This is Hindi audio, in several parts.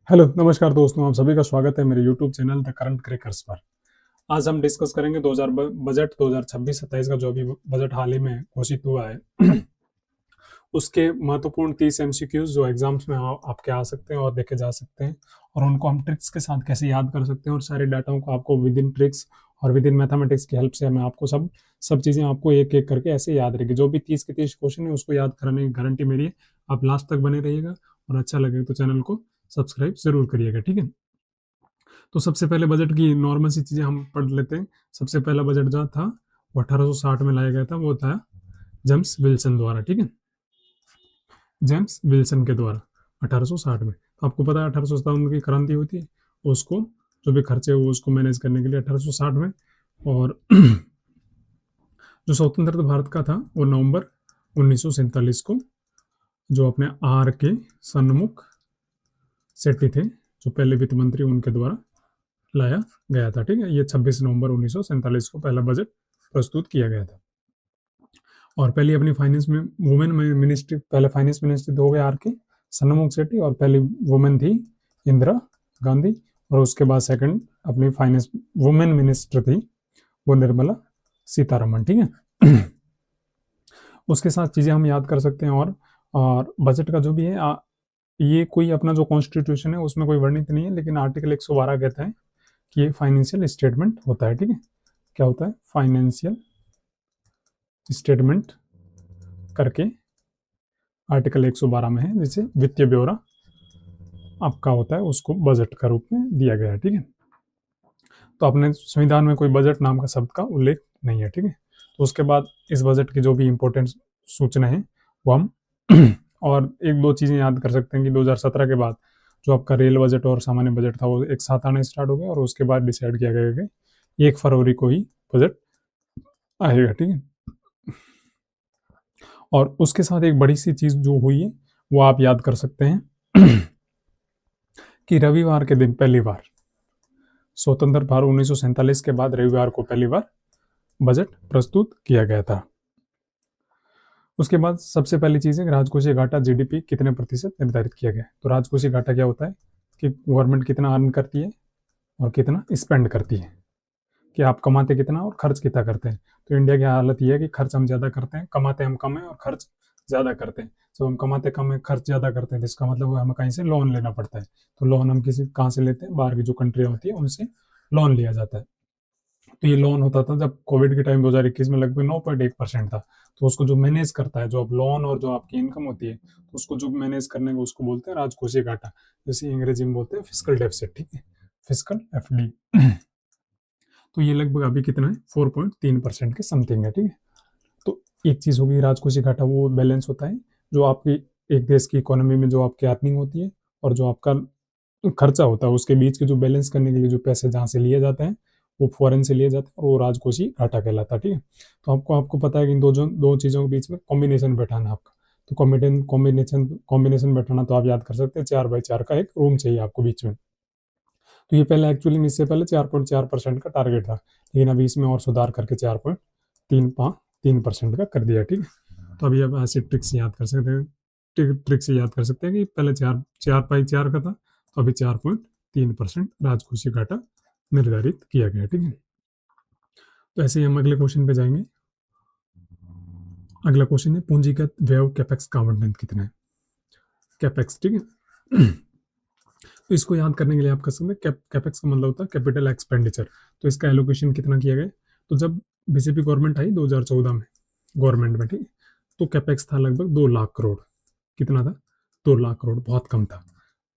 हेलो नमस्कार दोस्तों, आप सभी का स्वागत है मेरे YouTube channel the current crackers पर। आज हम डिस्कस करेंगे 2000 बजट 2026-27 का जो अभी बजट हाल ही में घोषित हुआ है उसके महत्वपूर्ण 30 एमसीक्यूज जो एग्जाम्स में आपके आ सकते हैं और देखे जा सकते हैं, और उनको हम ट्रिक्स के साथ कैसे याद कर सकते हैं, और सारे डाटाओं को आपको विद इन ट्रिक्स और विद इन मैथमेटिक्स की हेल्प से मैं आपको सब सब चीज़ें आपको एक एक करके ऐसे याद रहेगी। जो भी 30 के 30 क्वेश्चन है उसको याद कराने की गारंटी मेरी है। आप लास्ट तक बने रहिएगा, और अच्छा लगे तो चैनल को सब्सक्राइब जरूर करिएगा, ठीक है। तो सबसे पहले बजट की नॉर्मल सी चीजें हम पढ़ लेते हैं। सबसे पहला बजट जो था वो 1860 में लाया गया था, वो था जेम्स विल्सन द्वारा, ठीक है। जेम्स विल्सन के द्वारा 1860 में। तो आपको पता है 1857 की क्रांति होती है, उसको जो भी खर्चे वो उसको मैनेज करने के लिए 1860 में। और जो स्वतंत्र भारत का था वो नवंबर 1947 को, जो अपने आर के सन्मुख सेट्टी थे जो पहले वित्त मंत्री, उनके द्वारा लाया गया था, ठीक है। ये 26 नवंबर 1947 को पहला बजट प्रस्तुत किया गया था। और पहली अपनी फाइनेंस में वुमेन मिनिस्ट्री, पहले फाइनेंस मिनिस्ट्री तो हो गया आर के सन्मुख सेट्टी, और पहली वुमेन थी इंदिरा गांधी, और उसके बाद सेकंड अपनी फाइनेंस वुमेन मिनिस्टर थी वो निर्मला सीतारमण, ठीक है। उसके साथ चीजें हम याद कर सकते हैं। और बजट का जो भी है ये कोई अपना जो कॉन्स्टिट्यूशन है उसमें कोई वर्णित नहीं है, लेकिन आर्टिकल 112 कहता है कि ये फाइनेंशियल स्टेटमेंट होता है, ठीक है। क्या होता है? फाइनेंशियल स्टेटमेंट करके आर्टिकल 112 में है, जिसे वित्तीय ब्यौरा आपका होता है, उसको बजट का रूप में दिया गया है, ठीक है। तो अपने संविधान में कोई बजट नाम का शब्द का उल्लेख नहीं है, ठीक है। तो उसके बाद इस बजट की जो भी इंपॉर्टेंट सूचना है वो हम और एक दो चीजें याद कर सकते हैं कि 2017 के बाद जो आपका रेल बजट और सामान्य बजट था वो एक साथ आना स्टार्ट हो गया, और उसके बाद डिसाइड किया गया कि 1 फरवरी को ही बजट आएगा, ठीक है। और उसके साथ एक बड़ी सी चीज जो हुई है वो आप याद कर सकते हैं कि रविवार के दिन पहली बार स्वतंत्र भारत 1947 के बाद रविवार को पहली बार बजट प्रस्तुत किया गया था। उसके बाद सबसे पहली चीज है राजकोषीय घाटा जीडीपी कितने प्रतिशत निर्धारित किया गया। तो राजकोषीय घाटा क्या होता है कि गवर्नमेंट कितना अर्न करती है और कितना स्पेंड करती है, कि आप कमाते कितना और खर्च कितना करते हैं। तो इंडिया की हालत यह है कि खर्च हम ज्यादा करते हैं, कमाते हम कम है और खर्च ज्यादा करते हैं। जब हम कमाते कम है खर्च ज्यादा करते हैं तो इसका मतलब हमें कहीं से लोन लेना पड़ता है। तो लोन हम किसी कहाँ से लेते हैं? बाहर की जो कंट्रियां होती है उनसे लोन लिया जाता है। तो ये लोन होता था जब कोविड के टाइम 2021 में लगभग 9.1% था। तो उसको जो मैनेज करता है, जो अब लोन और जो आपकी इनकम होती है, तो उसको जो मैनेज करने को उसको बोलते हैं राजकोषीय घाटा, जैसे अंग्रेजी में बोलते हैं फिस्कल डेफिसिट, ठीक है, फिस्कल एफडी। तो ये लगभग अभी कितना है? 4.3% के समथिंग है, ठीक है। तो एक चीज होगी राजकोषीय घाटा, वो बैलेंस होता है जो आपकी एक देश की इकोनॉमी में जो आपकी अर्निंग होती है और जो आपका खर्चा होता है उसके बीच के जो बैलेंस करने के लिए जो पैसे जहाँ से लिए जाते हैं वो फॉरेन से लिए जाते हैं, और वो राजकोषीय घाटा कहलाता है, ठीक है। तो आपको पता है कि इन दो चीजों के बीच में कॉम्बिनेशन बैठाना है आपका। तो कॉम्बिनेशन बैठाना तो आप याद कर सकते हैं, 4/4 का एक रूम चाहिए आपको बीच में। तो ये पहले एक्चुअली इससे पहले 4.4% का टारगेट था, लेकिन अभी इसमें और सुधार करके 4.3% का कर दिया, ठीक है। तो अभी आप ऐसे ट्रिक से याद कर सकते हैं, ट्रिक से याद कर सकते हैं कि पहले 4/4 का था, तो अभी 4.3% राजकोषीय घाटा निर्धारित किया गया, ठीक है। तो ऐसे ही हम अगले क्वेश्चन पे जाएंगे। अगला क्वेश्चन है पूंजीगत व्यय कैपेक्स का आवंटन कितना है? कैपेक्स, ठीक है। तो इसको याद करने के लिए आप कर सकते हैं कैपेक्स का मतलब होता है कैपिटल एक्सपेंडिचर। तो इसका एलोकेशन कितना किया गया? तो जब बीजेपी गवर्नमेंट आई 2014 में गवर्नमेंट में, ठीक है, तो कैपेक्स था लगभग 2 लाख करोड़। कितना था? 2 लाख करोड़, बहुत कम था।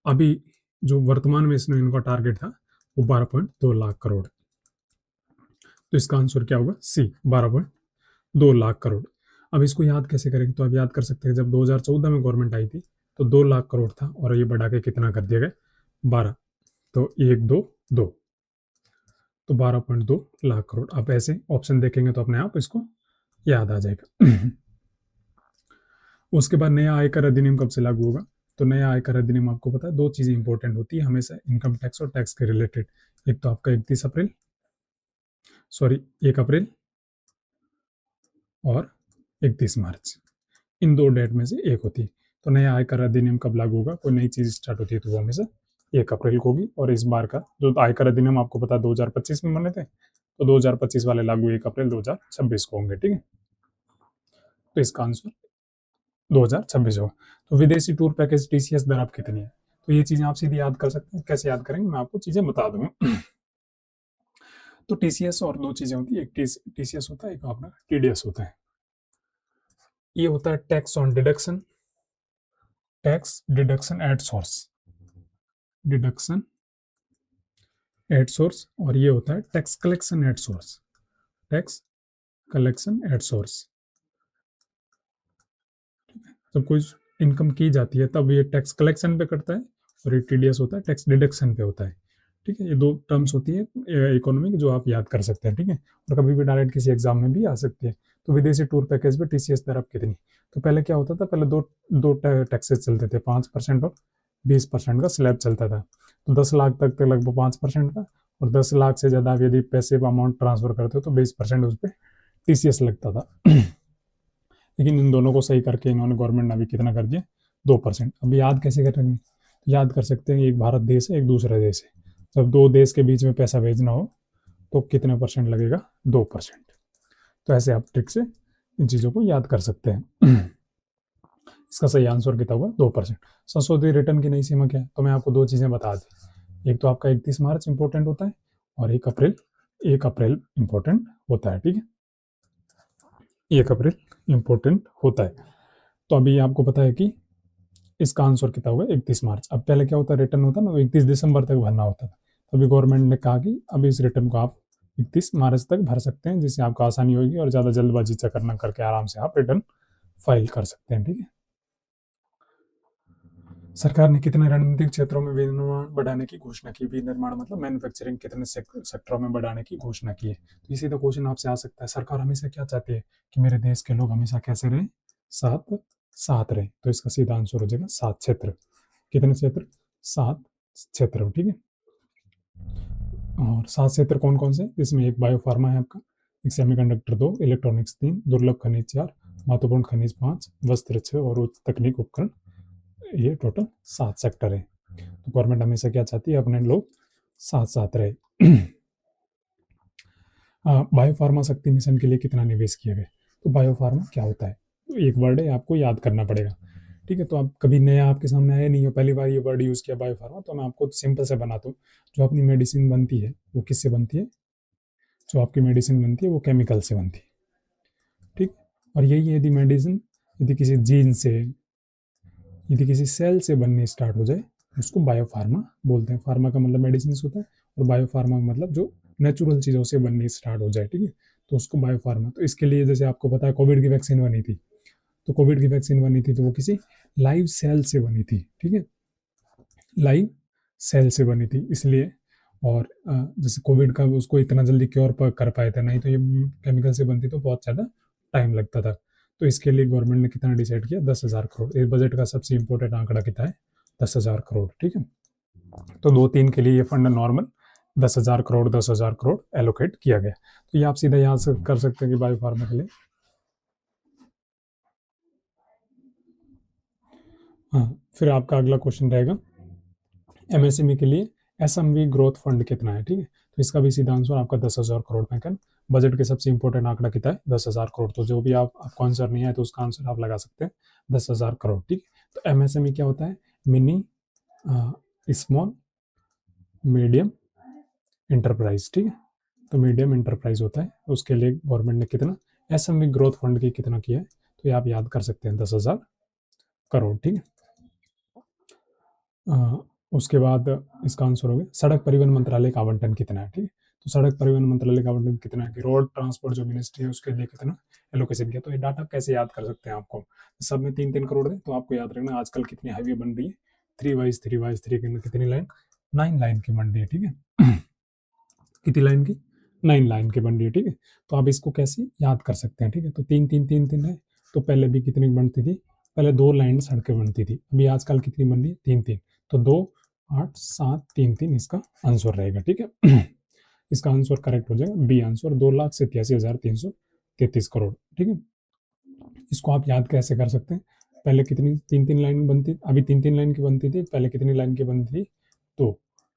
अभी जो वर्तमान में इसने इनका टारगेट था वो 12.2 लाख करोड़। तो इसका आंसर क्या होगा? सी, 12.2 लाख करोड़। अब इसको याद कैसे करेंगे? तो आप याद कर सकते हैं जब 2014 में गवर्नमेंट आई थी तो 2 लाख करोड़ था, और ये बढ़ा के कितना कर दिया गया? 12। तो 1, 2, 2, तो 12.2 लाख करोड़। आप ऐसे ऑप्शन देखेंगे तो अपने आप इसको याद आ जाएगा। उसके बाद नया आयकर अधिनियम कब से लागू होगा? तो नया आयकर अधिनियम आपको पता है दो चीजें इंपॉर्टेंट होती है हमेशा इनकम टैक्स और टैक्स के रिलेटेड। एक तो आपका 1 अप्रैल और 31 मार्च, इन दो डेट में से एक होती है। तो नया आयकर अधिनियम कब लागू होगा? कोई नई चीज स्टार्ट होती है तो वो हमेशा 1 अप्रैल को होगी। और इस बार का जो आयकर अधिनियम आपको पता है 2025 में बने थे, तो 2025 वाले लागू 1 अप्रैल 2026 को होंगे। ठीक है, तो इसका आंसर 2026 होगा। तो विदेशी टूर पैकेज टीसीएस दर आप कितनी है, तो ये चीजें आप सीधी याद कर सकते हैं। कैसे याद करेंगे, मैं आपको चीजें बता दूंगा। तो टीसीएस और दो चीजें होती है, एक टीसीएस होता है, एक अपना टीडीएस होता है। ये होता है tax on deduction, tax deduction at source, deduction at source. और ये होता है tax collection at source, tax collection at source. जब कोई इनकम की जाती है तब ये टैक्स कलेक्शन पे करता है, और ये टीडीएस होता है टैक्स डिडक्शन पे होता है। ठीक है, ये दो टर्म्स होती है इकोनॉमी की जो आप याद कर सकते हैं। ठीक है, और कभी भी डायरेक्ट किसी एग्जाम में भी आ सकती है। तो विदेशी टूर पैकेज पे टीसीएस दर अब कितनी, तो पहले क्या होता था, पहले दो दो टैक्सेस चलते थे, 5% और 20% का स्लैब चलता था। तो 10 लाख तक लगभग 5% का, और 10 लाख से ज्यादा यदि पैसे अमाउंट ट्रांसफर करते हो तो 20% उस पर टीसीएस लगता था। लेकिन इन दोनों को सही करके इन्होंने गवर्नमेंट ने अभी कितना कर दिया, 2%। अभी याद कैसे करेंगे, याद कर सकते हैं, एक भारत देश है, एक दूसरा देश है। जब दो देश के बीच में पैसा भेजना हो तो कितने परसेंट लगेगा, 2%। तो ऐसे आप ट्रिक से इन चीजों को याद कर सकते हैं। इसका सही आंसर कितना होगा, 2%। संशोधित रिटर्न की नई सीमा क्या है, तो मैं आपको दो चीजें बता दी। एक तो आपका 31 मार्च इंपॉर्टेंट होता है, और 1 अप्रैल इंपॉर्टेंट होता है। ठीक है, 1 अप्रैल इंपॉर्टेंट होता है। तो अभी आपको पता है कि इसका आंसर कितना होगा, 31 मार्च। अब पहले क्या होता है, रिटर्न होता ना 31 दिसंबर तक भरना होता था। तो अभी गवर्नमेंट ने कहा कि अभी इस रिटर्न को आप 31 मार्च तक भर सकते हैं, जिससे आपको आसानी होगी और ज्यादा जल्दबाजी चक्कर न करके आराम से आप रिटर्न फाइल कर सकते हैं। ठीक है, सरकार ने कितने रणनीतिक क्षेत्रों में विनिर्माण बढ़ाने की घोषणा की, विनिर्माण मतलब मैन्युफैक्चरिंग, कितने सेक्टरों में बढ़ाने की घोषणा की है। तो इसी तो क्वेश्चन आपसे आ सकता है, सरकार हमेशा क्या चाहती है कि मेरे देश के लोग हमेशा कैसे रहे, साथ साथ रहे। तो इसका सीधा आंसर हो जाएगा 7 क्षेत्र। कितने क्षेत्र, 7 क्षेत्र। ठीक है, और 7 क्षेत्र कौन कौन से, इसमें एक बायोफार्मा है आपका, एक सेमीकंडक्टर 2, इलेक्ट्रॉनिक्स 3, दुर्लभ खनिज 4, महत्वपूर्ण खनिज 5, वस्त्र 6 और उच्च तकनीक उपकरण, ये टोटल 7 सेक्टर है। तो गवर्नमेंट हमेशा क्या चाहती है, अपने लोग साथ साथ रहे। बायोफार्मा शक्ति मिशन के लिए कितना निवेश किया गया, तो बायोफार्मा क्या होता है, तो एक वर्ड है, आपको याद करना पड़ेगा। ठीक है, तो आप कभी नया आपके सामने आया नहीं हो, पहली बार ये वर्ड यूज किया बायोफार्मा, तो मैं आपको सिंपल से बनाता हूँ। जो अपनी मेडिसिन बनती है वो किससे बनती है, जो आपकी मेडिसिन बनती है वो केमिकल से बनती है। ठीक, और यही यदि मेडिसिन यदि किसी जीन से, यदि किसी सेल से बनने स्टार्ट हो जाए, उसको बायोफार्मा बोलते हैं। फार्मा का मतलब मेडिसिन होता है, और बायोफार्मा का मतलब जो नेचुरल चीज़ों से बननी स्टार्ट हो जाए। ठीक है, तो उसको बायोफार्मा। तो इसके लिए जैसे आपको पता है कोविड की वैक्सीन बनी थी, तो कोविड की वैक्सीन बनी थी तो वो किसी लाइव सेल से बनी थी। ठीक है, लाइव सेल से बनी थी इसलिए। और जैसे कोविड का उसको इतना जल्दी क्योर कर पाए थे, नहीं तो ये केमिकल से बनती तो बहुत ज़्यादा टाइम लगता था। तो इसके लिए गवर्नमेंट ने कितना डिसाइड किया, 10,000 करोड़। इस बजट का सबसे इंपॉर्टेंट आंकड़ा कितना है, 10,000 करोड़। ठीक है, तो 2-3 के लिए ये fund normal 10,000 crore 10,000 crore allocate किया गया। तो ये आप सीधा याद कर सकते हैं कि बायो फार्मा के लिए। हाँ, फिर आपका अगला क्वेश्चन रहेगा एमएसएमई के लिए एसएमवी ग्रोथ फंड कितना है। ठीक है, तो इसका भी सीधा आंसर आपका 10,000 करोड़ में कर। बजट के सबसे इंपॉर्टेंट आंकड़ा कितना है, 10,000 करोड़। तो जो भी आपको आंसर नहीं आए तो उसका आंसर आप लगा सकते हैं 10,000 करोड़। ठीक है, तो एमएसएमई क्या होता है, मिनी स्मॉल मीडियम इंटरप्राइज। ठीक है, तो मीडियम इंटरप्राइज होता है, उसके लिए गवर्नमेंट ने कितना एसएमई ग्रोथ फंड की कितना किया है, तो ये आप याद कर सकते हैं 10,000 करोड़। ठीक है, उसके बाद इसका आंसर हो गया सड़क परिवहन मंत्रालय का आवंटन कितना है। ठीक है, तो सड़क परिवहन मंत्रालय का आवंटन कितना है कि रोड ट्रांसपोर्ट जो मिनिस्ट्री है उसके लिए कितना एलोकेशन किया। तो ये डाटा कैसे याद कर सकते हैं, आपको सब में 3-3 करोड़ है, तो आपको याद रखना आजकल कितनी हाईवे बन रही है, 3x3x3 कितनी लाइन, 9 लाइन की बन रही है। ठीक है, कितनी लाइन की, 9 लाइन की बन रही है। ठीक है, तो आप इसको कैसे याद कर सकते हैं। ठीक है, तो 3-3-3-3 है, तो पहले भी कितनी बनती थी, पहले 2 लाइन सड़कें बनती थी, अभी आजकल कितनी बन रही है, 3-3। तो 2 8 7 3-3 इसका आंसर रहेगा। ठीक है, इसका आंसर करेक्ट हो जाएगा बी आंसर, 2,87,333 करोड़। ठीक है, इसको आप याद कैसे कर सकते हैं, पहले कितनी 3-3 लाइन बनती, अभी 3-3 लाइन की बनती थी, पहले कितनी लाइन की बनती थी, 2,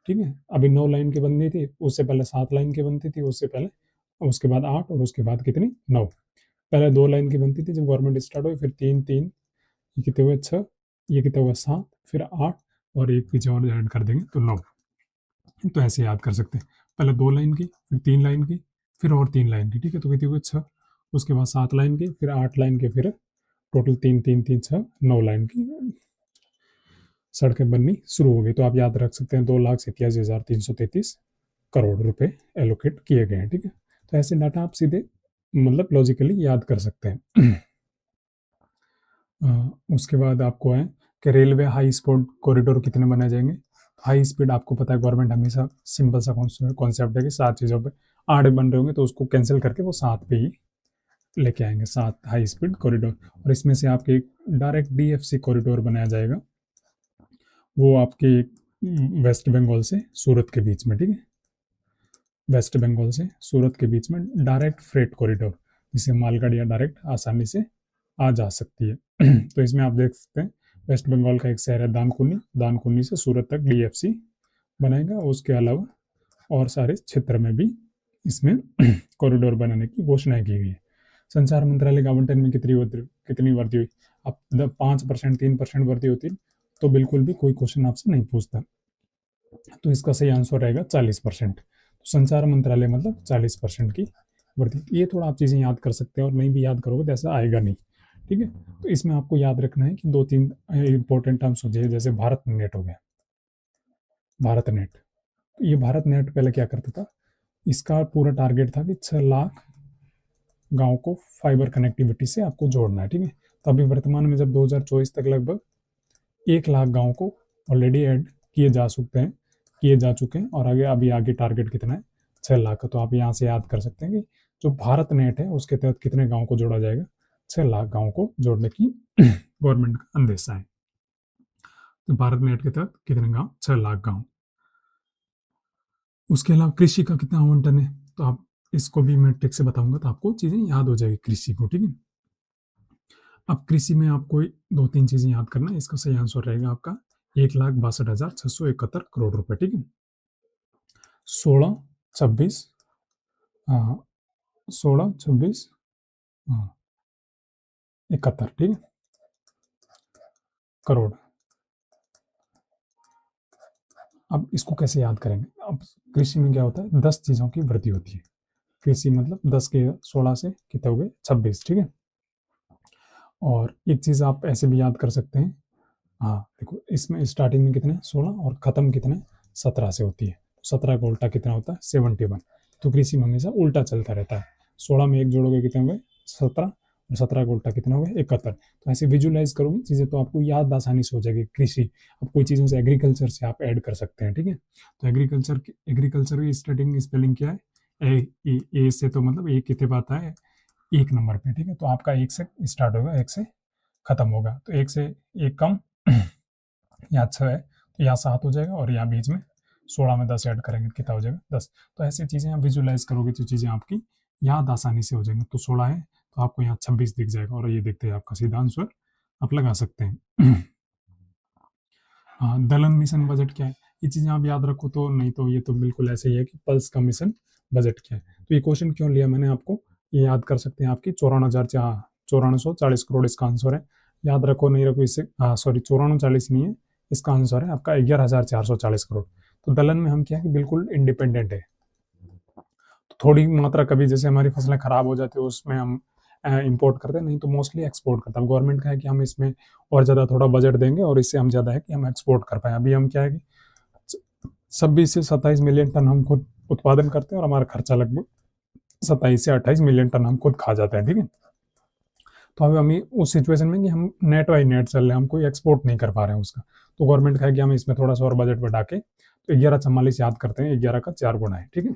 ठीक है। अभी 9 लाइन की बननी थी, उससे पहले 7 लाइन की बनती थी, उससे पहले, उसके बाद 8 और उसके बाद कितनी 9। पहले 2 लाइन की बनती थी जब गवर्नमेंट स्टार्ट हुई, फिर 3 3, ये कितने हुए 6, ये कितने हुए 7, फिर 8 और एक पीछे और ऐड कर देंगे तो 9। तो ऐसे याद कर सकते हैं, पहले 2 लाइन की, फिर 3 लाइन की, फिर और 3 लाइन की, ठीक है। तो कितनी हुई 6, उसके बाद 7 लाइन की, फिर 8 लाइन की, फिर टोटल 3 3 3 6 9 लाइन की सड़कें बननी शुरू हो गई। तो आप याद रख सकते हैं 2,87,333 करोड़ रुपए एलोकेट किए गए हैं, ठीक है। तो ऐसे डाटा आप सीधे मतलब लॉजिकली याद कर सकते हैं। उसके बाद आपको है कि रेलवे हाई स्पीड कॉरिडोर कितने बनाए जाएंगे। हाई स्पीड आपको पता है गवर्नमेंट हमेशा सिंपल सा कॉन्सेप्ट है कि 7 चीज़ों पे 8 बन रहे होंगे तो उसको कैंसिल करके वो 7 पे ही लेके आएंगे, 7 हाई स्पीड कॉरिडोर। और इसमें से आपके एक डायरेक्ट डीएफसी कॉरिडोर बनाया जाएगा, वो आपके वेस्ट बंगाल से सूरत के बीच में, ठीक है। वेस्ट बंगाल से सूरत के बीच में डायरेक्ट फ्रेट कॉरिडोर, जिससे मालगाड़ियाँ डायरेक्ट आसानी से आ जा सकती है। तो इसमें आप देख सकते हैं वेस्ट बंगाल का एक शहर है दानकुनी, दानकुनी से सूरत तक डीएफसी बनाएगा। उसके अलावा और सारे क्षेत्र में भी इसमें कॉरिडोर बनाने की घोषणा की गई है। संचार मंत्रालय का आवंटन में कितनी वृद्धि हुई। अब 5% 3% वृद्धि होती तो बिल्कुल भी कोई क्वेश्चन आपसे नहीं पूछता। तो इसका सही आंसर रहेगा 40%। तो संचार मंत्रालय मतलब 40% की वृद्धि। ये थोड़ा आप चीज़ें याद कर सकते हैं, और नहीं भी याद करोगे तो ऐसा आएगा नहीं, ठीक है। तो इसमें आपको याद रखना है कि 2-3 इंपॉर्टेंट टर्म्स हो जाए, जैसे भारत नेट हो गया, भारत नेट। तो ये भारत नेट पहले क्या करता था, इसका पूरा टारगेट था कि 6 लाख गाँव को फाइबर कनेक्टिविटी से आपको जोड़ना है, ठीक है। तो अभी वर्तमान में जब 2024 तक लगभग 1 लाख गाँव को ऑलरेडी ऐड किए जा चुके हैं, और अभी आगे टारगेट कितना है 6 लाख का। तो आप यहाँ से याद कर सकते हैं कि जो भारत नेट है उसके तहत कितने गाँव को जोड़ा जाएगा, 6 लाख गाँव को जोड़ने की गवर्नमेंट का अंदेशा है। तो भारत नेट के तहत कितने गाँव, 6 लाख गाँव। उसके अलावा कृषि का कितना आवंटन है, तो आप इसको भी मैं टिक से बताऊंगा तो आपको चीजें याद हो जाएगी कृषि को, ठीक है। अब कृषि में आपको 2-3 चीजें याद करना है। इसका सही आंसर रहेगा आपका 1,62,671 करोड़ रुपए, ठीक है। 16 26 16 26 71, ठीक है, करोड़। अब इसको कैसे याद करेंगे। अब कृषि में क्या होता है, 10 चीजों की वृद्धि होती है। कृषि मतलब 10 के 16 से कितने हो गए 26, ठीक है। और एक चीज आप ऐसे भी याद कर सकते हैं, हाँ देखो इसमें स्टार्टिंग में कितने 16 और खत्म कितने 17 से होती है। 17 का उल्टा कितना होता है 71। तो कृषि में हमेशा उल्टा चलता रहता है। 16 में एक जोड़ोगे कितने हो गए 17, और 17 का उल्टा कितना हो गया 71। तो ऐसे विजुलाइज करोगे चीजें तो आपको याद आसानी से हो जाएगी। कृषि अब कोई चीज़ों से एग्रीकल्चर से आप ऐड कर सकते हैं, ठीक है। तो एग्रीकल्चर की स्टार्टिंग स्पेलिंग क्या है, ए से, तो मतलब एक कितने बात है 1 नंबर पे, ठीक है। तो आपका 1 से स्टार्ट होगा, 1 से खत्म होगा। तो 1 से 1 कम, यहाँ 6 है तो यहाँ 7 हो जाएगा, और यहाँ बीच में 16 में 10 ऐड करेंगे कितना हो जाएगा 10। तो ऐसी चीज़ें आप विजुलाइज करोगे तो चीज़ें आपकी याद आसानी से हो जाएंगी। तो 16 है तो आपको यहाँ 26 दिख जाएगा, और ये देखते हैं आपका सीधा आंसर आप लगा सकते हैं। हाँ, दलहन मिशन बजट क्या है, ये चीज़ें आप याद रखो तो नहीं तो ये तो बिल्कुल ऐसे ही है कि पल्स का मिशन बजट क्या है। तो ये क्वेश्चन क्यों लिया मैंने आपको, ये याद कर सकते हैं आपकी 54,440 करोड़ इसका आंसर है। याद रखो नहीं रखो इससे, सॉरी 5440 नहीं है, इसका आंसर है आपका 11,440 करोड़। तो दलहन में हम क्या है कि बिल्कुल इंडिपेंडेंट है। तो थोड़ी मात्रा कभी जैसे हमारी फसलें खराब हो जाती है उसमें हम इंपोर्ट करते हैं, नहीं तो मोस्टली एक्सपोर्ट करते हैं। गवर्नमेंट का है कि हम इसमें और ज़्यादा थोड़ा बजट देंगे और इससे हम ज़्यादा है कि हम एक्सपोर्ट कर पाए। अभी हम क्या है कि 26 से 27 मिलियन टन हम खुद उत्पादन करते हैं, और हमारा खर्चा लगभग 27 से 28 मिलियन टन हम खुद खा जाते हैं, ठीक है। तो अभी हम उस सिचुएशन में कि हम नेट बाई नेट चल रहे हैं, हम कोई एक्सपोर्ट नहीं कर पा रहे हैं उसका। तो गवर्नमेंट का है कि हम इसमें थोड़ा सा और बजट बढ़ा के, तो 1144 याद करते हैं, 11 का 4 गुना है, ठीक है।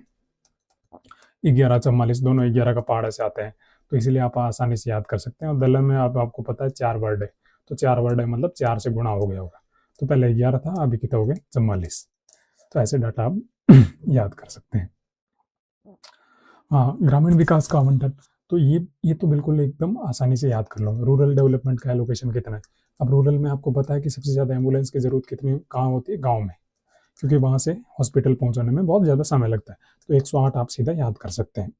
1144 दोनों 11 का पहाड़ से आते हैं, तो इसीलिए आप आसानी से याद कर सकते हैं। और दलहन में आपको पता है 4 वर्ड है, तो 4 वर्ड है मतलब 4 से गुणा हो गया होगा। तो पहले 11 था, अभी कितना हो गया 44। तो ऐसे डाटा आप याद कर सकते हैं। हाँ, ग्रामीण विकास का आवंटन, तो ये तो बिल्कुल एकदम आसानी से याद कर लो। रूरल डेवलपमेंट का एलोकेशन कितना है। अब रूरल में आपको पता है कि सबसे ज़्यादा एम्बुलेंस की जरूरत कितनी कहाँ होती है, गाँव में, क्योंकि वहाँ से हॉस्पिटल पहुँचाने में बहुत ज़्यादा समय लगता है। तो 108 आप सीधा याद कर सकते हैं।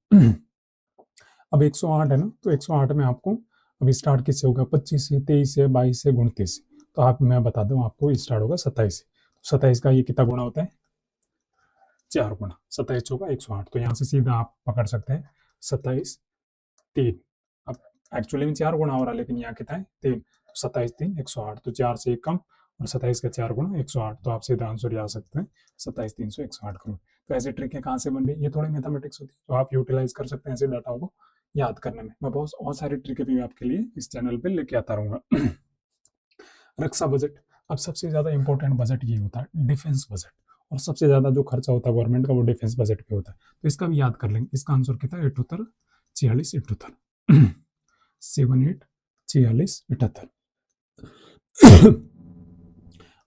अब 108 है ना, तो 108 में आपको अभी स्टार्ट किससे होगा, 25 से, 23 से, 22 से, 29 से। तो आप मैं बता दूं आपको स्टार्ट होगा 27 से। 27 का ये कितना गुणा होता है, 4 गुणा। 27 होगा 108, तो यहाँ से सीधा आप पकड़ सकते हैं 27 3। अब एक्चुअली में 4 गुणा हो रहा है, लेकिन यहाँ कितना है 3, तो 27 3 108, तो 4 से 1 कम और 27 का 4 गुणा 108, तो आप सीधा आंसर आ सकते हैं 27 301 करोड़। तो ऐसी ट्रिक है कहाँ से बन रही, ये थोड़ी मैथमेटिक्स होती है, तो आप यूटिलाइज कर सकते हैं ऐसे डाटा को याद करने में। मैं बहुत सारी ट्रिकें भी आपके लिए इस चैनल पे लेके आता रहूंगा। रक्षा बजट, अब सबसे ज्यादा इंपॉर्टेंट बजट ये होता है डिफेंस बजट, और सबसे ज्यादा जो खर्चा होता है गवर्नमेंट का वो डिफेंस बजट पे होता है। तो इसका भी याद कर लेंगे। इसका आंसर कितना है 78 46 78 78 46 78।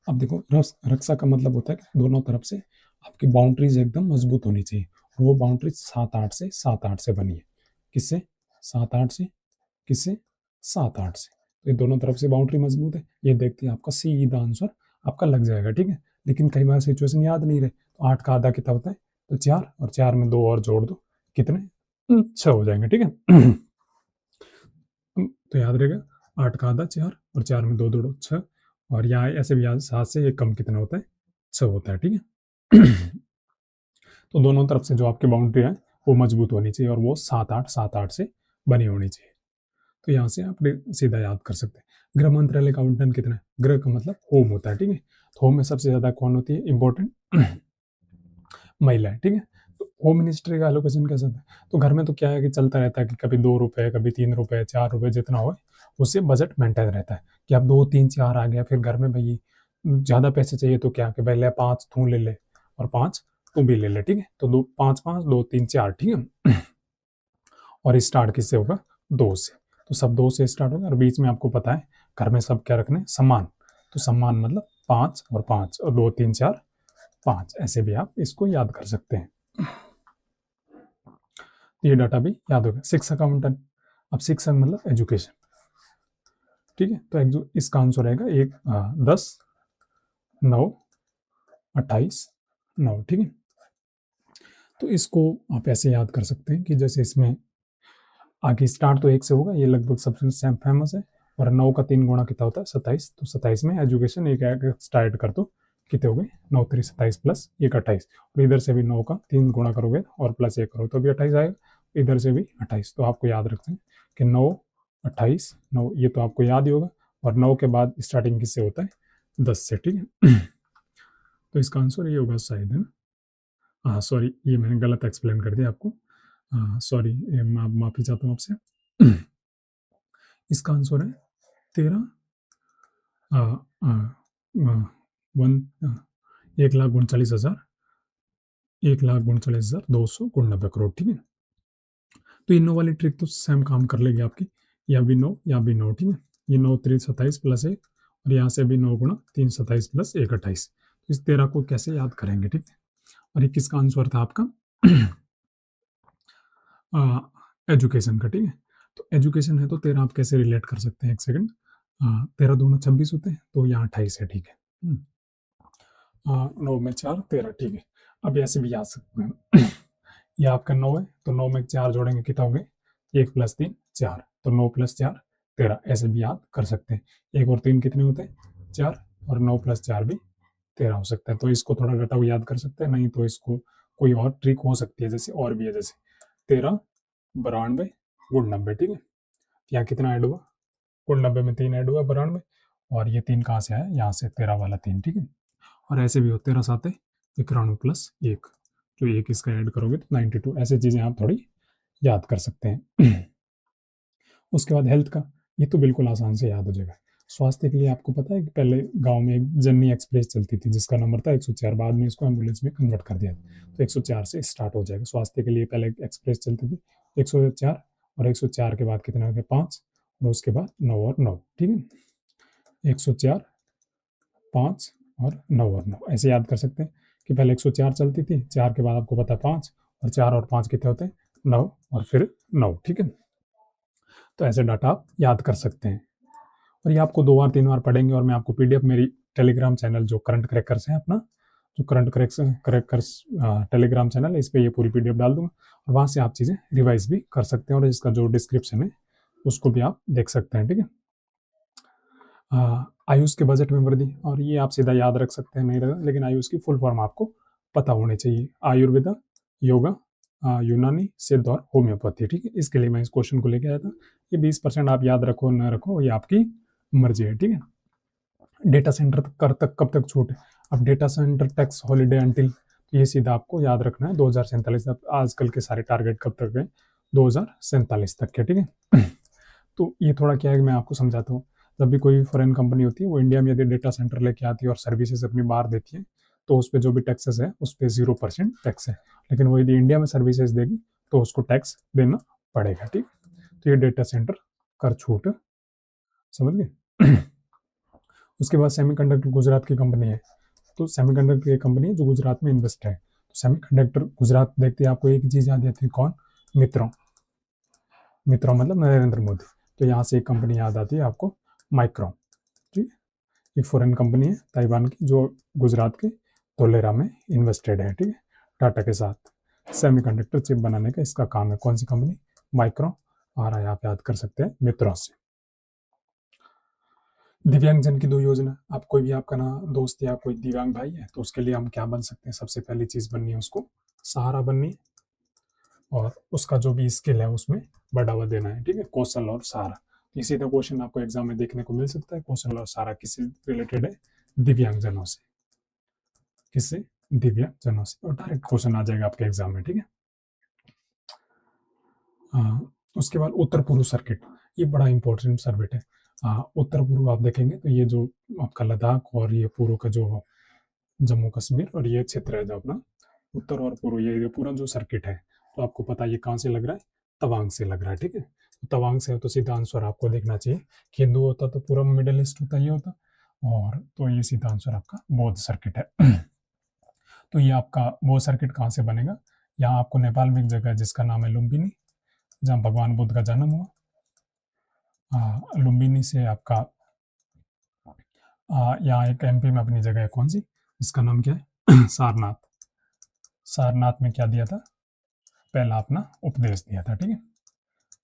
अब देखो रक्षा का मतलब होता है कि दोनों तरफ से आपकी बाउंड्रीज एकदम मजबूत होनी चाहिए, और वो बाउंड्रीज 7-8 से बनी है। किससे, 7-8 से, किससे, 7-8 से। तो ये दोनों तरफ से बाउंड्री मजबूत है, ये देखते हैं आपका सीधा आंसर आपका लग जाएगा, ठीक है। लेकिन कई बार सिचुएशन याद नहीं रहे, तो 8 का आधा कितना होता है, तो 4, और 4 में 2 और जोड़ दो, कितने 6 हो जाएंगे, ठीक है। तो याद रहेगा 8 का आधा 4, और 4 में 2 जोड़ो 6, और यहाँ ऐसे भी याद 7 से 1 कम कितना होता है, 6 होता है, ठीक है। तो दोनों तरफ से जो आपकी बाउंड्री है वो मजबूत होनी चाहिए, और वो 7-8 से बनी होनी चाहिए। तो यहाँ से आप सीधा याद कर सकते हैं। गृह मंत्रालय का आवंटन कितना है, गृह का मतलब होम होता है, ठीक है। तो होम में सबसे ज्यादा कौन होती है इंपॉर्टेंट, महिला है, ठीक है। तो होम मिनिस्ट्री का एलोकेशन कैसा होता है, तो घर में तो क्या है कि चलता रहता है कि कभी 2 रुपए, कभी 3 रुपए, 4 रुपए, जितना हो उससे बजट मेंटेन रहता है। कि अब 2 3 4 आ गया, फिर घर में भाई ज्यादा पैसे चाहिए तो क्या कि भाई ले 5 तू ले ले और 5 तू भी ले ले, ठीक है। तो 2 5 5 2 3 4, ठीक है। और स्टार्ट किससे होगा, 2 से। तो सब 2 से स्टार्ट होगा, और बीच में आपको पता है घर में सब क्या रखने, सम्मान। तो सम्मान मतलब 5 और 5 और 2 3 4 5, ऐसे भी आप इसको याद कर सकते हैं। ये डाटा भी याद होगा। शिक्षक आवंटन, अब शिक्षक मतलब एजुकेशन, ठीक है। तो इसका आंसर रहेगा 10 9 28 9, ठीक है। तो इसको आप ऐसे याद कर सकते हैं कि जैसे इसमें आगे स्टार्ट तो 1 से होगा, ये लगभग सबसे सेम फेमस है। और 9 का 3 गुणा कितना होता है 27, तो 27 में एजुकेशन एक स्टार्ट कर दो, कितने हो गए 9 3 27 प्लस 1 28, और इधर से भी 9 का 3 गुणा करोगे और प्लस 1 करोगे तो भी 28 आएगा, इधर से भी 28। तो आपको याद रखते हैं कि 9 28 9, ये तो आपको याद ही होगा। और 9 के बाद स्टार्टिंग किससे होता है 10 से, ठीक है। तो इसका आंसर ये होगा शायद, है ना। हाँ सॉरी, ये मैंने गलत एक्सप्लेन कर दिया आपको, सॉरी, माफी चाहता हूँ आपसे। इसका आंसर है 13 1,39,290 करोड़, ठीक है। तो इन 9 वाली ट्रिक तो सेम काम कर लेगी आपकी, या भी 9 या भी 9, ठीक है। ये 9 3 27 प्लस 1, और यहाँ से भी 9 गुणा 3 27 प्लस 1 28। तो इस 13 को कैसे याद करेंगे, ठीक है। और ये किसका आंसर था आपका, एजुकेशन का, ठीक है। तो एजुकेशन है तो 13 आप कैसे रिलेट कर सकते हैं, एक सेकंड। 13 दूना 26 होते हैं, तो यहाँ 28 है, ठीक है। 9 में 4 13, ठीक है। अब ऐसे भी याद सकते हैं। ये आपका 9 है, तो 9 में 4 जोड़ेंगे कितना हो गए, 1 + 3 4, तो 9 + 4 13, ऐसे भी याद कर सकते हैं। 1 और 3 कितने होते हैं 4, और 9 + 4 भी 13 हो सकता है। तो इसको थोड़ा डाटा को याद कर सकते हैं, नहीं तो इसको कोई और ट्रिक हो सकती है, जैसे और भी है, जैसे 13 92 गुण 90, ठीक है। यहाँ कितना ऐड हुआ, गुण 90 में 3 ऐड हुआ 92, और ये 3 कहाँ से आया, यहाँ से 13 वाला 3, ठीक है। और ऐसे भी हो 13 7 91 + 1, जो 1 इसका ऐड करोगे तो 92, ऐसे चीजें आप थोड़ी याद कर सकते हैं। उसके बाद हेल्थ का, ये तो बिल्कुल आसान से याद हो जाएगा। स्वास्थ्य के लिए आपको पता है कि पहले गांव में एक जननी एक्सप्रेस चलती थी जिसका नंबर था 104, बाद में इसको एम्बुलेंस में कन्वर्ट कर दिया, तो 104 से स्टार्ट हो जाएगा। स्वास्थ्य के लिए पहले एक्सप्रेस चलती थी 104, और 104 के बाद कितने हो गए 5, और उसके बाद 9 और 9, ठीक है। 104 5 और 9 और 9, ऐसे याद कर सकते हैं कि पहले 104 चलती थी, 4 के बाद आपको पता है 5, और 4 और 5 कितने होते हैं 9, और फिर 9, ठीक है। तो ऐसे डाटा आप याद कर सकते हैं, और ये आपको 2 बार 3 बार पढ़ेंगे। और मैं आपको पीडीएफ मेरी टेलीग्राम चैनल जो करंट क्रैकर्स है अपना, जो करंट क्रैकर्स टेलीग्राम चैनल है, इस पर ये पूरी पीडीएफ डाल दूंगा और वहाँ से आप चीज़ें रिवाइज भी कर सकते हैं और इसका जो डिस्क्रिप्शन है उसको भी आप देख सकते हैं। ठीक है, आयुष के बजट में वृद्धि, और ये आप सीधा याद रख सकते हैं, नहीं रखा, लेकिन आयुष की फुल फॉर्म आपको पता होनी चाहिए। आयुर्वेदा, योगा, यूनानी, सिद्ध और होम्योपैथी। ठीक है, इसके लिए मैं इस क्वेश्चन को लेके आया था। ये 20% आप याद रखो न रखो, ये आपकी मर्जी है। ठीक है, डेटा सेंटर कब तक छूट है? अब data centre tax holiday until, ये सीधा आपको याद रखना है 2047 तक। आजकल के सारे टारगेट कब तक है? 2047 तक के। ठीक है, तो ये थोड़ा क्या है, मैं आपको समझाता हूँ। जब भी कोई फॉरेन कंपनी होती है, वो इंडिया में यदि डेटा सेंटर लेके आती है और सर्विसेज अपनी बाहर देती है, तो उस पर जो भी टैक्सेस है उस पर 0% टैक्स है। लेकिन वो यदि इंडिया में सर्विसेज देगी तो उसको टैक्स देना पड़ेगा। ठीक, तो ये डेटा सेंटर कर छूट, समझ गए। उसके बाद सेमीकंडक्टर गुजरात की कंपनी है, तो सेमीकंडक्टर की कंपनी है जो गुजरात में इन्वेस्ट है। तो सेमीकंडक्टर गुजरात देखते हैं, आपको एक ही चीज याद आती है, कौन? मित्रों। मित्रों मतलब नरेंद्र मोदी। तो यहाँ से एक कंपनी याद आती है आपको, माइक्रोन। ठीक है, एक फॉरेन कंपनी है ताइवान की जो गुजरात के धोलेरा में इन्वेस्टेड है। ठीक है, टाटा के साथ सेमीकंडक्टर चिप बनाने का इसका काम है। कौन सी कंपनी? माइक्रोन। और आप याद कर सकते हैं मित्रों से। दिव्यांगजन की 2 योजना, आप कोई भी आपका ना दोस्त या कोई दिव्यांग भाई है तो उसके लिए हम क्या बन सकते हैं? सबसे पहली चीज बननी है उसको सहारा बननी है, और उसका जो भी स्किल है उसमें बढ़ावा देना है। ठीक है, कौशल और सहारा। इसी तरह क्वेश्चन आपको एग्जाम में देखने को मिल सकता है। कौशल और सहारा किससे रिलेटेड है? दिव्यांगजनों से। किससे? दिव्यांगजनों से। और डायरेक्ट क्वेश्चन आ जाएगा आपके एग्जाम में। ठीक है, उसके बाद उत्तर पूर्व सर्किट, ये बड़ा इंपॉर्टेंट सर्किट है। उत्तर पूर्व आप देखेंगे तो ये जो आपका लद्दाख और ये पूर्व का जो जम्मू कश्मीर और ये क्षेत्र है जो अपना उत्तर और पूर्व, ये पूरा जो सर्किट है, तो आपको पता है ये कहाँ से लग रहा है? तवांग से लग रहा है। ठीक है, तो तवांग से हो तो सीधा आंसर आपको देखना चाहिए कि हिंदू होता तो पूरा मिडिल ईस्ट होता, ये होता, और तो ये सीधा आंसर आपका बौद्ध सर्किट है। तो ये आपका बौद्ध सर्किट कहाँ से बनेगा? यहाँ आपको नेपाल में एक जगह है जिसका नाम है लुम्बिनी, जहाँ भगवान बुद्ध का जन्म हुआ। लुम्बिनी से आपका यहाँ एक एमपी में अपनी जगह है, कौन सी, इसका नाम क्या है? सारनाथ। सारनाथ में क्या दिया था? पहला अपना उपदेश दिया था। ठीक है,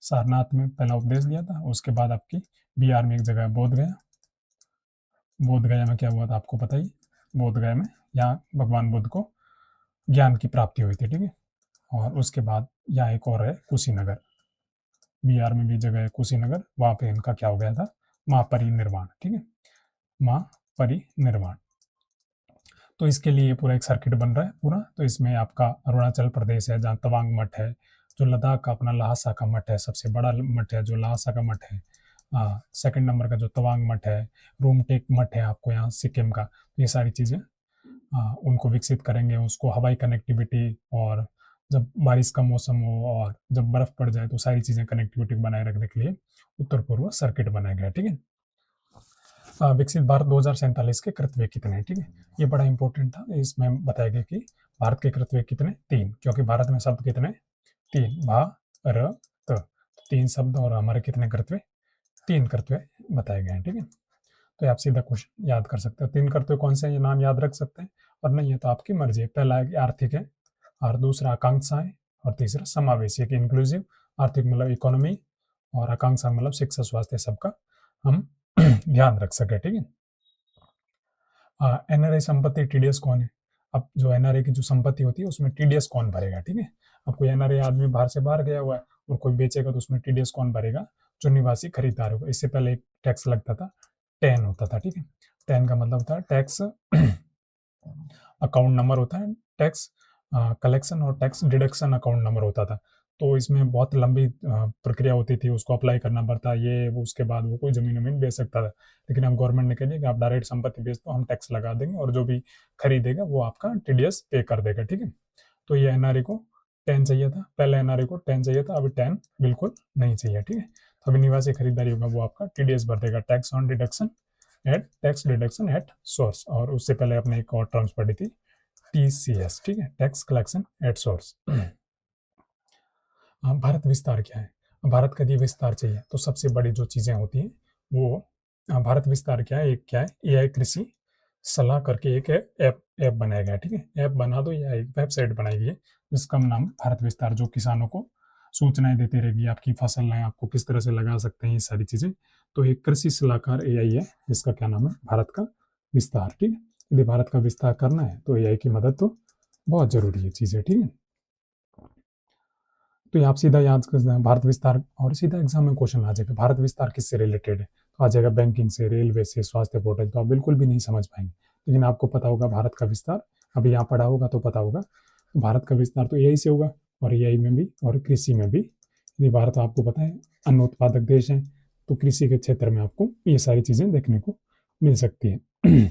सारनाथ में पहला उपदेश दिया था। उसके बाद आपकी बिहार में एक जगह है बोध गया। बोध गया में क्या हुआ था आपको पता ही, बोध गया में यहाँ भगवान बुद्ध को ज्ञान की प्राप्ति हुई थी। ठीक है, और उसके बाद यहाँ एक और है कुशीनगर, बिहार में भी जगह है कुशीनगर, वहां पे इनका क्या हो गया था? महापरिनिर्वाण। ठीक है, महापरिनिर्वाण। तो इसके लिए पूरा एक सर्किट बन रहा है पूरा। तो इसमें आपका अरुणाचल प्रदेश है जहाँ तवांग मठ है, जो लद्दाख का अपना ल्हासा का मठ है, सबसे बड़ा मठ है जो ल्हासा का मठ है। सेकंड नंबर का जो तवांग मठ है, रूमटेक मठ है आपको यहाँ सिक्किम का। ये सारी चीज़ें उनको विकसित करेंगे, उसको हवाई कनेक्टिविटी, और जब बारिश का मौसम हो और जब बर्फ पड़ जाए तो सारी चीज़ें कनेक्टिविटी बनाए रखने के लिए उत्तर पूर्व सर्किट बनाया गया। ठीक है, विकसित भारत 2047 के कृतव्य कितने हैं? ठीक है, ये बड़ा इंपॉर्टेंट था। इसमें बताया गया कि भारत के कृतव्य कितने? 3, क्योंकि भारत में शब्द कितने? 3, भारत, 3 शब्द, और हमारे कितने कृतव्य? 3 कृतव्य बताए गए हैं। ठीक है, तो आप सीधा क्वेश्चन याद कर सकते हो। 3 कृतव्य कौन से हैं, ये नाम याद रख सकते हैं, और नहीं है तो आपकी मर्जी है। पहला है आर्थिक है, और दूसरा आकांक्षा है, और तीसरा समावेशी है, इंक्लूसिव। आर्थिक मतलब इकोनॉमी, और आकांक्षा मतलब शिक्षा स्वास्थ्य सबका हम ध्यान रख सके। ठीक है, एनआरआई संपत्ति टीडीएस कौन है? अब जो एनआरआई की जो संपत्ति होती है उसमें टीडीएस कौन भरेगा? ठीक है, अब कोई एनआरआई आदमी बाहर से बाहर गया हुआ है और कोई बेचेगा तो उसमें टीडीएस कौन भरेगा? जो निवासी खरीदार होगा। इससे पहले एक टैक्स लगता था, टेन होता था। ठीक है, टेन का मतलब होता है टैक्स अकाउंट नंबर होता है, टैक्स कलेक्शन और टैक्स डिडक्शन अकाउंट नंबर होता था। तो इसमें बहुत लंबी प्रक्रिया होती थी, उसको अप्लाई करना पड़ता ये वो, उसके बाद वो कोई जमीन वमीन बेच सकता था। लेकिन अब गवर्नमेंट ने कह दिया कि आप डायरेक्ट संपत्ति बेच दो, हम टैक्स लगा देंगे, और जो भी खरीदेगा वो आपका टीडीएस पे कर देगा। ठीक है, तो ये एनआरई को 10 चाहिए था, पहले एनआरई को 10 चाहिए था, अभी 10 बिल्कुल नहीं चाहिए। ठीक है, तो अभी निवासी खरीदारी होगा वो आपका टीडीएस भर देगा, tax on deduction at, tax deduction at source. और उससे पहले आपने एक और टर्म्स पढ़ी थी, टीसीएस। ठीक है, tax collection at source. Bharat विस्तार क्या है? भारत का यदि विस्तार चाहिए तो सबसे बड़ी जो चीजें होती हैं वो, भारत विस्तार क्या है? एक क्या है? एआई कृषि सलाह करके एक ऐप ऐप बनाया गया, ठीक है। ऐप बना दो या एक वेबसाइट बनाई गई है जिसका नाम भारत विस्तार, जो किसानों को सूचनाएं देती रहेगी, आपकी फसल है आपको किस तरह से लगा सकते हैं, ये सारी चीजें। तो एक कृषि सलाहकार एआई है जिसका क्या नाम है, भारत का विस्तार, ठीक है। यदि भारत का विस्तार करना है तो एआई की मदद तो बहुत जरूरी है चीज है, ठीक है। तो ये आप सीधा याद कर सकते हैं भारत विस्तार, और सीधा एग्जाम में क्वेश्चन आ जाएगा भारत विस्तार किससे रिलेटेड है, तो आ जाएगा बैंकिंग से, रेलवे से, स्वास्थ्य पोर्टल, तो आप बिल्कुल भी नहीं समझ पाएंगे। लेकिन आपको पता होगा भारत का विस्तार, अभी यहाँ पढ़ा होगा तो पता होगा, तो भारत का विस्तार तो यही से होगा, और एआई में भी और कृषि में भी। यदि भारत आपको पता है अन्न उत्पादक देश है, तो कृषि के क्षेत्र में आपको ये सारी चीजें देखने को मिल सकती है।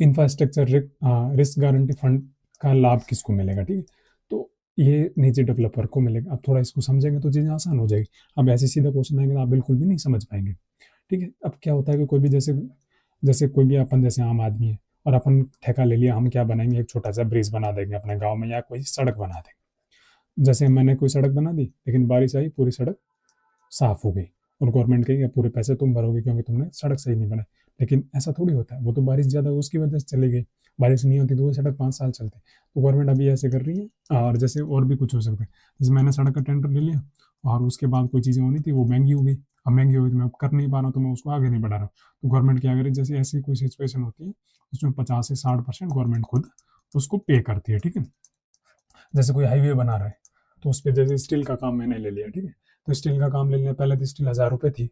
इंफ्रास्ट्रक्चर रिस्क गारंटी फंड का लाभ किसको मिलेगा, ठीक है, तो ये निजी डेवलपर को मिलेगा। अब थोड़ा इसको समझेंगे तो चीजें आसान हो जाएगी। अब ऐसे सीधा क्वेश्चन आएंगे तो आप बिल्कुल भी नहीं समझ पाएंगे, ठीक है। अब क्या होता है कि कोई भी जैसे जैसे कोई भी अपन जैसे आम आदमी है और अपन ठेका ले लिया, हम क्या बनाएंगे, एक छोटा सा ब्रिज बना देंगे अपने गाँव में, या कोई सड़क बना देंगे। जैसे मैंने कोई सड़क बना दी, लेकिन बारिश आई, पूरी सड़क साफ हो गई, और गवर्नमेंट कहेगी पूरे पैसे तुम भरोगे क्योंकि तुमने सड़क सही नहीं बनाई। लेकिन ऐसा थोड़ी होता है, वो तो बारिश ज्यादा हुई उसकी वजह से चली गई, बारिश नहीं होती तो वो सड़क 5 साल चलती। तो गवर्नमेंट अभी ऐसे कर रही है। और जैसे और भी कुछ हो सकता है, जैसे मैंने सड़क का टेंडर ले लिया और उसके बाद कोई चीजें होनी थी वो महंगी हो गई, अब महंगी हो गई तो मैं अब कर नहीं पा रहा हूँ, तो मैं उसको आगे नहीं बढ़ा रहा हूँ। तो गवर्नमेंट क्या करे, जैसे ऐसी कोई सिचुएशन होती है उसमें 50 से 60% गवर्नमेंट खुद उसको पे करती है, ठीक है। जैसे कोई हाईवे बना रहा है, तो उस पर जैसे स्टील का काम मैंने ले लिया, ठीक है, तो स्टील का काम ले लिया, पहले तो स्टील 1000 रुपये थी,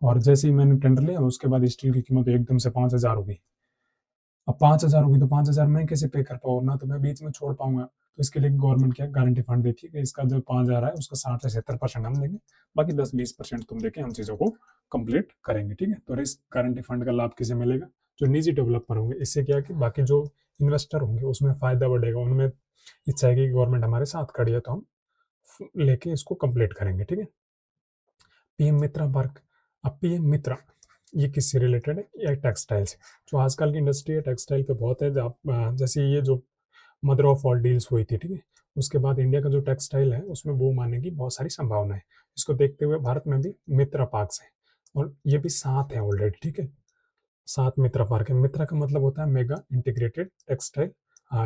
और जैसे ही मैंने टेंडर लिया उसके बाद स्टील की कीमत एकदम से 5000 हो गई। अब 5000 होगी तो 5000 मैं कैसे पे कर पाऊँ ना, तो मैं बीच में छोड़ पाऊंगा। तो इसके लिए गवर्नमेंट क्या गारंटी फंड देती है कि इसका जो 5000 है उसका 60 से 70% हम देंगे, बाकी 10-20% तुम देके हम चीजों को कंप्लीट करेंगे, ठीक है। तो रिस्क गारंटी फंड का लाभ किसे मिलेगा, जो निजी डेवलपर होंगे। इससे क्या है कि बाकी जो इन्वेस्टर होंगे उसमें फायदा बढ़ेगा, उनमें इच्छा है कि गवर्नमेंट हमारे साथ खड़ी है तो हम लेके इसको कंप्लीट करेंगे, ठीक है। पीएम मित्रा पार्क, अब पीएम मित्रा ये किससे रिलेटेड है, ये टेक्सटाइल से। जो आजकल की इंडस्ट्री है टेक्सटाइल पे बहुत है, जैसे ये जो मदर ऑफ ऑल डील्स हुई थी, ठीक है, उसके बाद इंडिया का जो टेक्सटाइल है उसमें बूम आने की बहुत सारी संभावना है। इसको देखते हुए भारत में भी मित्रा पार्क है, और ये भी 7 है ऑलरेडी, ठीक है। 7 मित्रा पार्क है। मित्रा का मतलब होता है mega integrated textile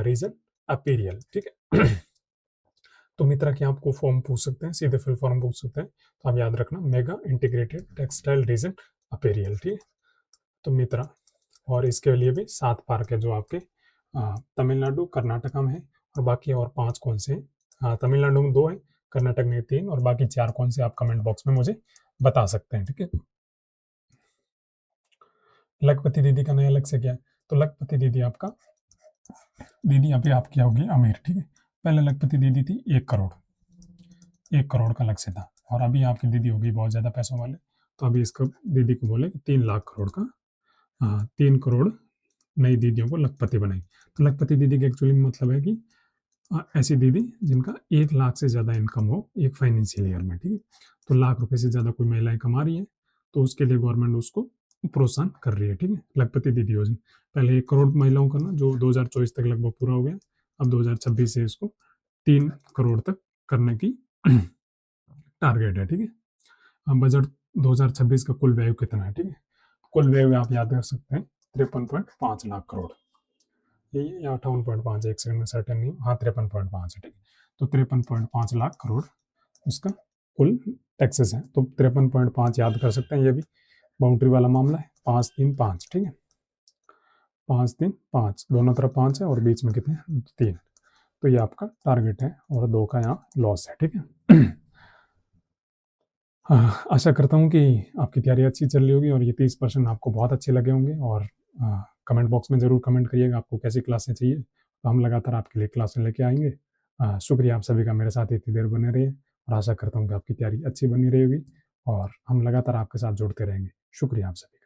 reason apparel, ठीक है। तो मित्रा की आपको फॉर्म पूछ सकते हैं, सीधे फुल फॉर्म पूछ सकते हैं, तो आप याद रखना mega integrated textile reason apparel, ठीक है। तो मित्रा, और इसके लिए भी 7 पार्क है जो आपके तमिलनाडु कर्नाटका में है, और बाकी और 5 कौन से हैं, तमिलनाडु में 2 है, कर्नाटक में 3, और बाकी 4 कौन से आप कमेंट बॉक्स में मुझे बता सकते हैं, ठीक है। लखपति दीदी का नया लक्ष्य क्या है, तो लखपति दीदी आपका, दीदी अभी आपकी होगी अमीर, ठीक है। पहले लखपति दीदी थी 1 करोड़, 1 करोड़ का लक्ष्य था, और अभी आपकी दीदी होगी बहुत ज्यादा पैसों वाले, तो अभी इसको दीदी को बोले 3 लाख करोड़ का, 3 करोड़ नई दीदियों को लखपति बनाई। तो लखपति दीदी का एक्चुअली मतलब है कि ऐसी दीदी जिनका 1 लाख से ज्यादा इनकम हो एक फाइनेंशियल ईयर में, ठीक है। तो लाख रुपए से ज्यादा कोई महिलाएं कमा रही है तो उसके लिए गवर्नमेंट उसको प्रोत्साहन कर रही है, ठीक है। लखपति दीदी योजना पहले 1 करोड़ महिलाओं का ना, जो 2024 तक लगभग पूरा हो गया, अब 2026 से इसको 3 करोड़ तक करने की टारगेट है, ठीक है। अब बजट 2026 का कुल व्यय कितना है, ठीक है। कुल व्यय आप याद कर सकते हैं 53.5 लाख करोड़, यही 58.5, एक सेकंड में सर्टेन नहीं, हाँ 53.5 है, ठीक है। तो 53.5 लाख करोड़ उसका कुल टैक्सेस है, तो 53.5 याद कर सकते हैं, ये भी बाउंड्री वाला मामला है, 5-3-5, ठीक है। 5-3-5 दोनों तरफ 5 है और बीच में कितने 3, तो ये आपका टारगेट है, और 2 का यहाँ लॉस है, ठीक है। आशा करता हूँ कि आपकी तैयारी अच्छी चल रही होगी और ये 30% आपको बहुत अच्छे लगे होंगे, और कमेंट बॉक्स में ज़रूर कमेंट करिएगा आपको कैसी क्लासें चाहिए, तो हम लगातार आपके लिए क्लासें लेके आएंगे। शुक्रिया आप सभी का मेरे साथ इतनी देर बने रहिए, और आशा करता हूँ कि आपकी तैयारी अच्छी बनी रहेगी, और हम लगातार आपके साथ जुड़ते रहेंगे। शुक्रिया आप सभी का।